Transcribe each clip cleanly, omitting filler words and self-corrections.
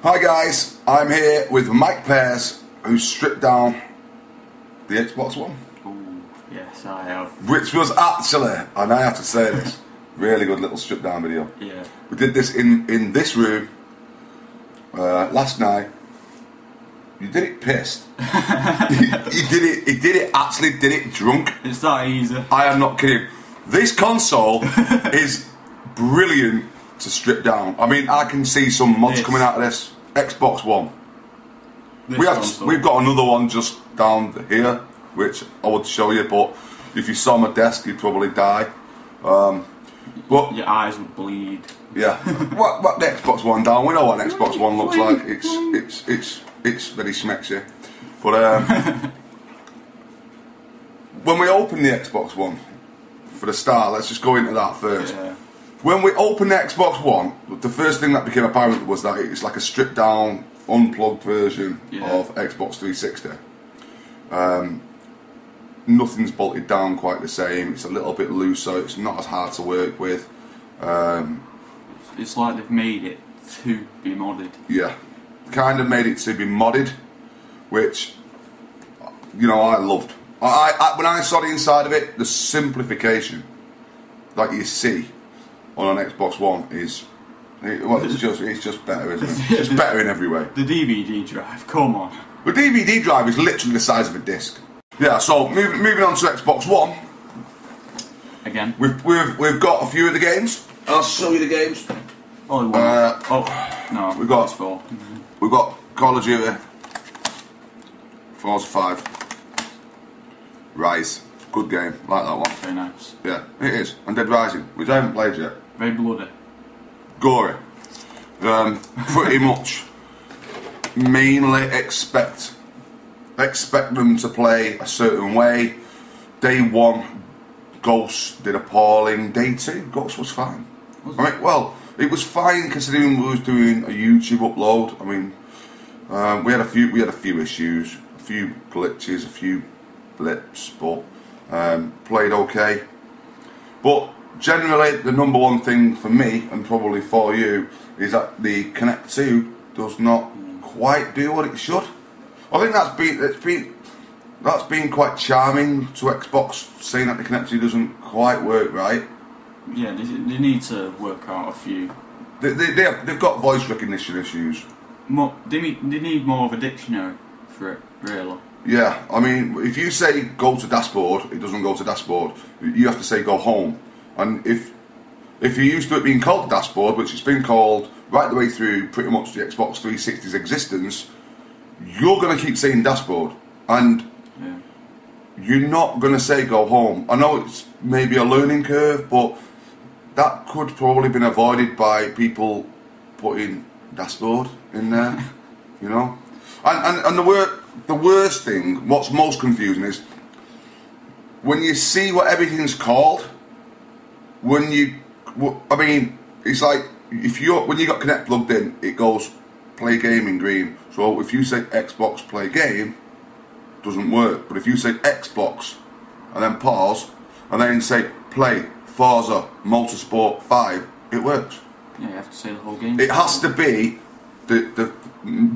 Hi guys, I'm here with Mike Pears, who stripped down the Xbox One. Ooh, yes I have. Which was actually, and I have to say this, really good little strip down video. Yeah. We did this in this room last night. You did it pissed. He actually did it drunk. It's that easy. I am not kidding. This console is brilliant to strip down. I mean, I can see some mods coming out of this Xbox One. We've got another one just down here, which I would show you, but if you saw my desk, you'd probably die. But your eyes would bleed. Yeah. what the Xbox One down? We know what an Xbox One looks like. It's very smexy. But when we open the Xbox One, for the start, let's just go into that first. Yeah. When we opened the Xbox One, the first thing that became apparent was that it's like a stripped down, unplugged version of Xbox 360. Nothing's bolted down quite the same. It's a little bit looser. It's not as hard to work with. It's like they've made it to be modded. Yeah, kind of made it to be modded, which, you know, I loved. When I saw the inside of it, the simplification that you see on an Xbox One is, well, it's just better, isn't it? It's just better in every way. The DVD drive, come on. The DVD drive is literally the size of a disc. Yeah, so moving on to Xbox One. Again. We've got a few of the games. I'll show you the games. Only one. No. We've got 4. We've got Call of Duty, Forza 5, Rise. Good game, like that one. Very nice. Yeah, it is. And Dead Rising, which I haven't played yet. Very bloody. Gory. Pretty much mainly expect them to play a certain way. Day 1, Ghost did appalling. Day 2, Ghost was fine. I mean, well, it was fine considering we was doing a YouTube upload. I mean, we had a few issues, a few glitches, a few blips, but played okay. But generally, the number one thing for me, and probably for you, is that the Connect 2 does not quite do what it should. I think that's been quite charming to Xbox, saying that the Connect 2 doesn't quite work right. Yeah, they need to work out a few. They've got voice recognition issues. They need more of a dictionary for it, really. Yeah, I mean, if you say go to dashboard, it doesn't go to dashboard. You have to say go home. And if you're used to it being called dashboard, which it's been called right the way through pretty much the Xbox 360's existence, you're going to keep saying dashboard. And you're not going to say go home. I know it's maybe a learning curve, but that could probably been avoided by people putting dashboard in there, you know. And the worst thing, what's most confusing is when you see what everything's called. I mean, it's like when you got Connect plugged in, it goes play game in green. So if you say Xbox play game, doesn't work. But if you say Xbox and then pause and then say play Forza Motorsport 5, it works. Yeah, you have to say the whole game. It has to be the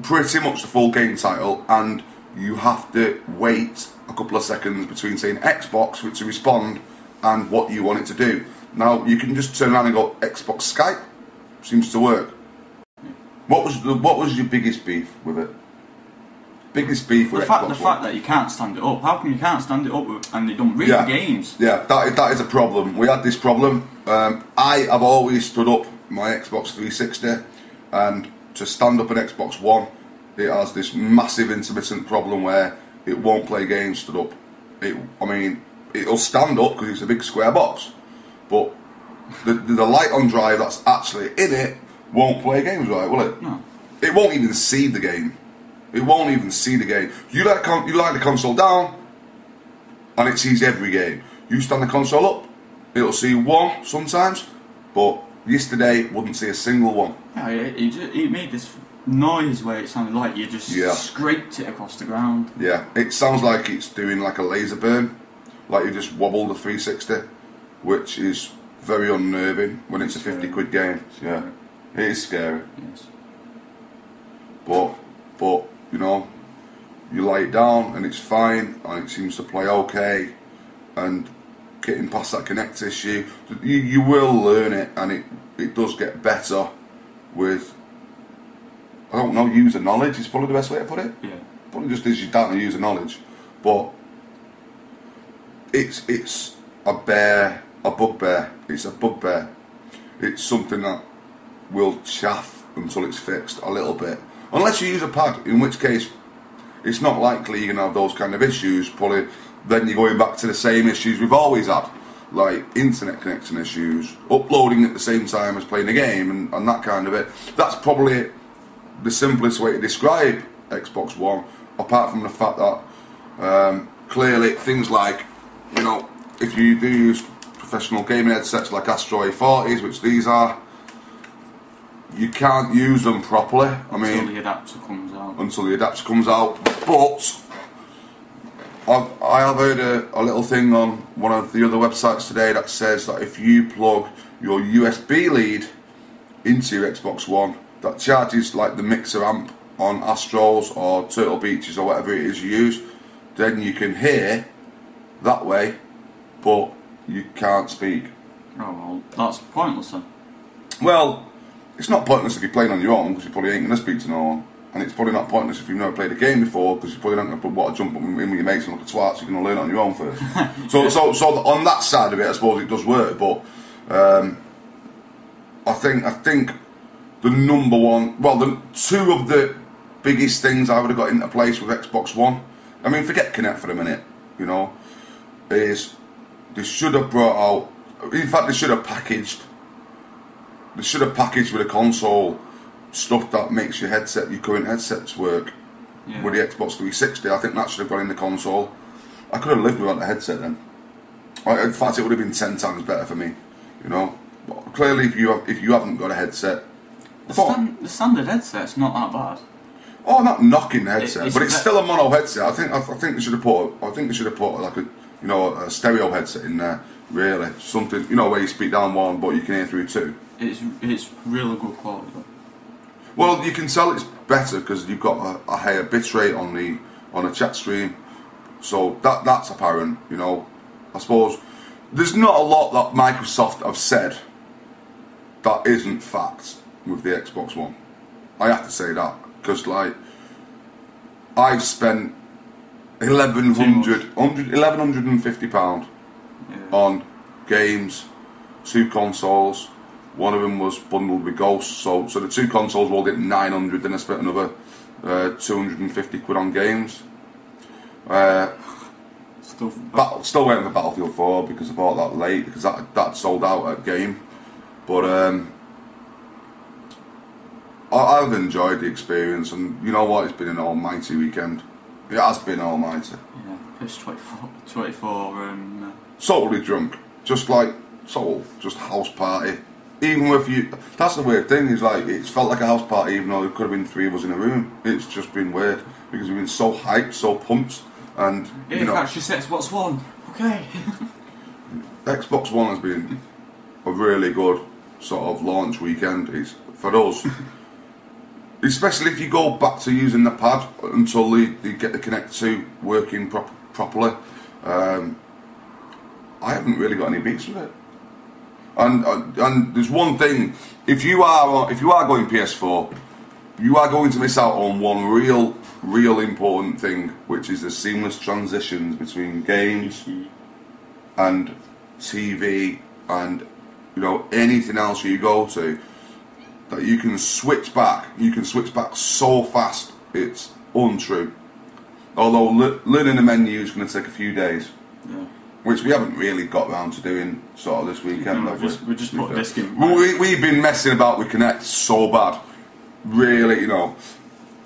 pretty much the full game title, and you have to wait a couple of seconds between saying Xbox for it to respond and what you want it to do. Now you can just turn around and go Xbox Skype. Seems to work. What was your biggest beef with it? Biggest beef with Xbox One? The fact that you can't stand it up. How come you can't stand it up and they don't read the games? Yeah, that is a problem. We had this problem. I have always stood up my Xbox 360, and to stand up an Xbox One, it has this massive intermittent problem where it won't play games stood up. I mean, it'll stand up because it's a big square box, but the light on drive that's actually in it won't play games right, will it? No. It won't even see the game. It won't even see the game. You light the console down, and it sees every game. You stand the console up, it'll see one sometimes, but yesterday it wouldn't see a single one. Yeah, it made this noise where it sounded like you just scraped it across the ground. Yeah, it sounds like it's doing like a laser burn, like you just wobbled the 360, which is very unnerving when it's a 50 quid game. Yeah, it is scary. Yes. but you know, you lay it down and it's fine, and it seems to play okay, and getting past that connect issue, you will learn it, and it does get better with, I don't know, user knowledge is probably the best way to put it. Yeah. Probably just is you down to user knowledge, but it's a bugbear. It's a bugbear. It's something that will chaff until it's fixed a little bit, unless you use a pad, in which case it's not likely you're going to have those kind of issues. Probably then you're going back to the same issues we've always had, like internet connection issues, uploading at the same time as playing a game, and that kind of it. That's probably the simplest way to describe Xbox One, apart from the fact that clearly things like, you know, if you do use professional gaming headsets like Astro A40s, which these are, you can't use them properly. I mean, until the adapter comes out. Until the adapter comes out. But I have heard a little thing on one of the other websites today that says that if you plug your USB lead into your Xbox One, that charges like the mixer amp on Astros or Turtle Beaches or whatever it is you use, then you can hear that way, but you can't speak. Oh well, that's pointless then. Well, it's not pointless if you're playing on your own, because you probably ain't going to speak to no one. And it's probably not pointless if you've never played a game before, because you probably don't want to jump in with your mates and look at twats, so you're going to learn it on your own first. so on that side of it, I suppose it does work, but I think the number one, well, the two of the biggest things I would have got into place with Xbox One, I mean, forget Kinect for a minute, you know, is they should have brought out, in fact, they should have packaged with a console stuff that makes your current headsets work. Yeah. With the Xbox 360, I think that should have gone in the console. I could have lived without the headset then. In fact, it would have been 10 times better for me, you know. But clearly, if you haven't got a headset, the standard headset's not that bad. Oh, not knocking the headset, but it's still a mono headset. I think they should have put like a stereo headset in there. Really, something, you know, where you speak down one, but you can hear through two. It's really good quality though. Well, you can tell it's better because you've got a higher bitrate on the chat stream, so that's apparent. You know, I suppose there's not a lot that Microsoft have said that isn't fact with the Xbox One. I have to say that, because like I've spent £1,150 on games, 2 consoles. One of them was bundled with Ghosts, so the 2 consoles were all at 900. Then I spent another 250 quid on games. Still waiting for Battlefield 4 because I bought that late, because that sold out at game. But I've enjoyed the experience, and you know what? It's been an almighty weekend. It has been almighty. Yeah, it's 24 totally drunk, just house party. Even with you, that's the weird thing, is like it's felt like a house party even though there could have been 3 of us in a room. It's just been weird because we've been so hyped, so pumped, and you know, actually says Xbox One. Okay. Xbox One has been a really good sort of launch weekend. It's for us, especially if you go back to using the pad until they get the Kinect 2 working properly. I haven't really got any beats with it. And there's one thing: if you are going PS4, you are going to miss out on one real important thing, which is the seamless transitions between games and TV and, you know, anything else you go to. That you can switch back. You can switch back so fast. It's untrue. Although learning the menu is going to take a few days. Yeah. Which we haven't really got round to doing sort of this weekend. No, we just put a disc in. We've been messing about with Kinect so bad. Really, you know,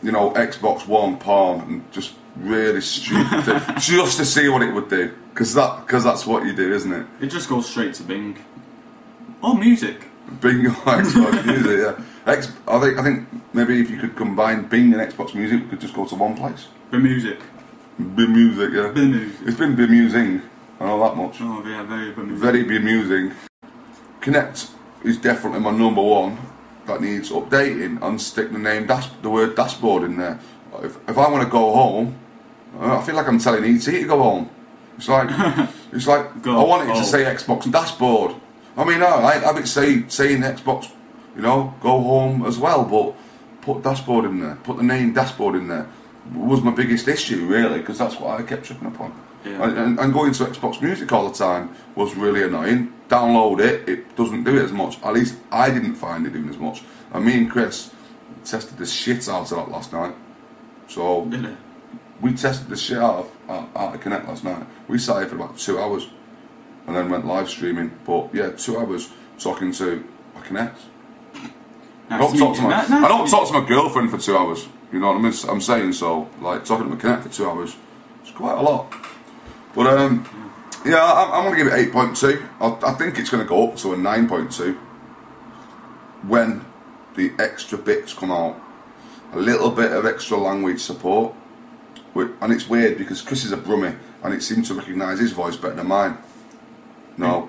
Xbox One porn and just really stupid thing, just to see what it would do. Because that's what you do, isn't it? It just goes straight to Bing. Or music. Bing or Xbox Music, yeah. I think maybe if you could combine Bing and Xbox Music, we could just go to one place. Bemusic. Bemusic, yeah. Bemusic. It's been bemusing. I know that much. Oh yeah, very bemusing. Very bemusing. Kinect is definitely my number one. that needs updating and stick the word dashboard in there. If I want to go home, I feel like I'm telling ET to go home. It's like I want it to say Xbox and dashboard. I mean, I have it saying Xbox, you know, go home as well, but put dashboard in there, put the name dashboard in there was my biggest issue, really, because that's what I kept tripping upon. Yeah. And going to Xbox Music all the time was really annoying. Download it, it doesn't do it as much. At least I didn't find it doing as much. And me and Chris tested the shit out of that last night. So we tested the shit out of Connect last night. We sat here for about 2 hours and then went live streaming. But yeah, 2 hours talking to a Connect. I don't talk to my girlfriend for 2 hours. You know what I mean? I'm saying, so like talking to my Connect for 2 hours. It's quite a lot. But yeah, I'm going to give it 8.2. I think it's going to go up to a 9.2 when the extra bits come out. A little bit of extra language support. And it's weird because Chris is a Brummie and it seemed to recognise his voice better than mine. No.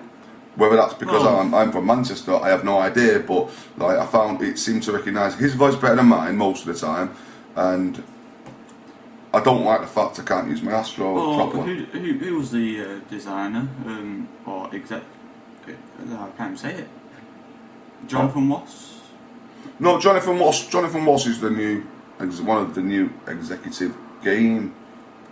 Whether that's because I'm from Manchester, I have no idea, but like I found it seemed to recognise his voice better than mine most of the time, and I don't like the fact I can't use my Astro properly. Who was the designer or exec? I can't even say it. Jonathan Wass? No, Jonathan Wass. Jonathan Wass is one of the new executive game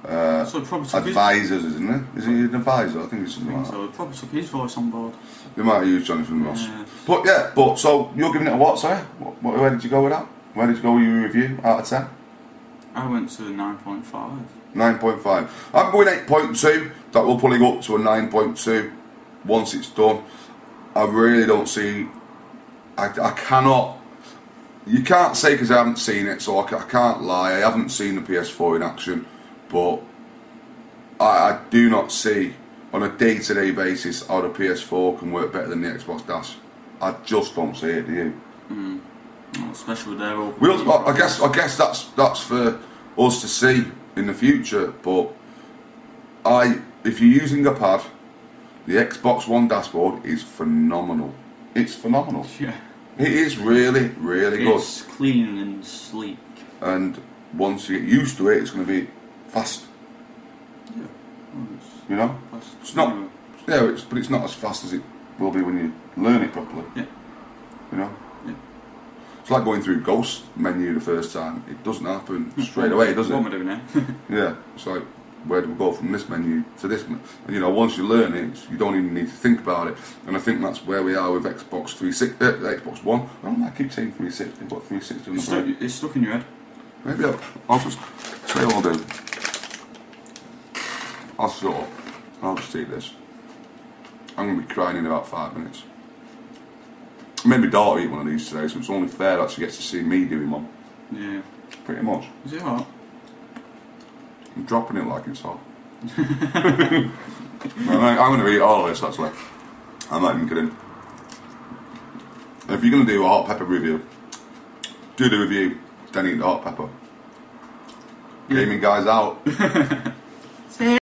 advisors, isn't he? Is he an advisor? I think it's something like that. So probably took his voice on board. They might have used Jonathan Ross. But so you're giving it a what, sorry? Where did you go with that? Where did you go with your review out of 10? I went to 9.5. 9.5. I'm going 8.2. That will probably go up to a 9.2 once it's done. I really don't see. I cannot. You can't say because I haven't seen it, so I can't lie. I haven't seen the PS4 in action, but I do not see on a day-to-day basis how the PS4 can work better than the Xbox Dash. I just don't see it, do you? Well, especially with their old. I guess that's for us to see in the future. But if you're using a pad, the Xbox One dashboard is phenomenal. It's phenomenal. Yeah. It is really, really good. It's clean and sleek. And once you get used to it, it's going to be fast. Yeah. Well, you know? Fast. It's not. Yeah, but it's not as fast as it will be when you learn it properly. Yeah. You know? Yeah. It's like going through Ghost menu the first time. It doesn't happen straight away, does it? What am I doing now? Yeah. It's like, where do we go from this menu to this menu? And you know, once you learn it, you don't even need to think about it. And I think that's where we are with Xbox 360, Xbox One. I don't know, I keep saying 360, but 360 on the brain. It's stuck in your head. Maybe I'll just tell you what I'll do. I'll shut up. I'll just eat this. I'm going to be crying in about 5 minutes. I made my daughter eat one of these today, so it's only fair that she gets to see me doing one. Yeah. Pretty much. Is it hot? I'm dropping it like it's hot. I'm going to eat all of this, actually. I'm not even kidding. And if you're going to do a hot pepper review, do the review, then eat the hot pepper. GaminGuys out.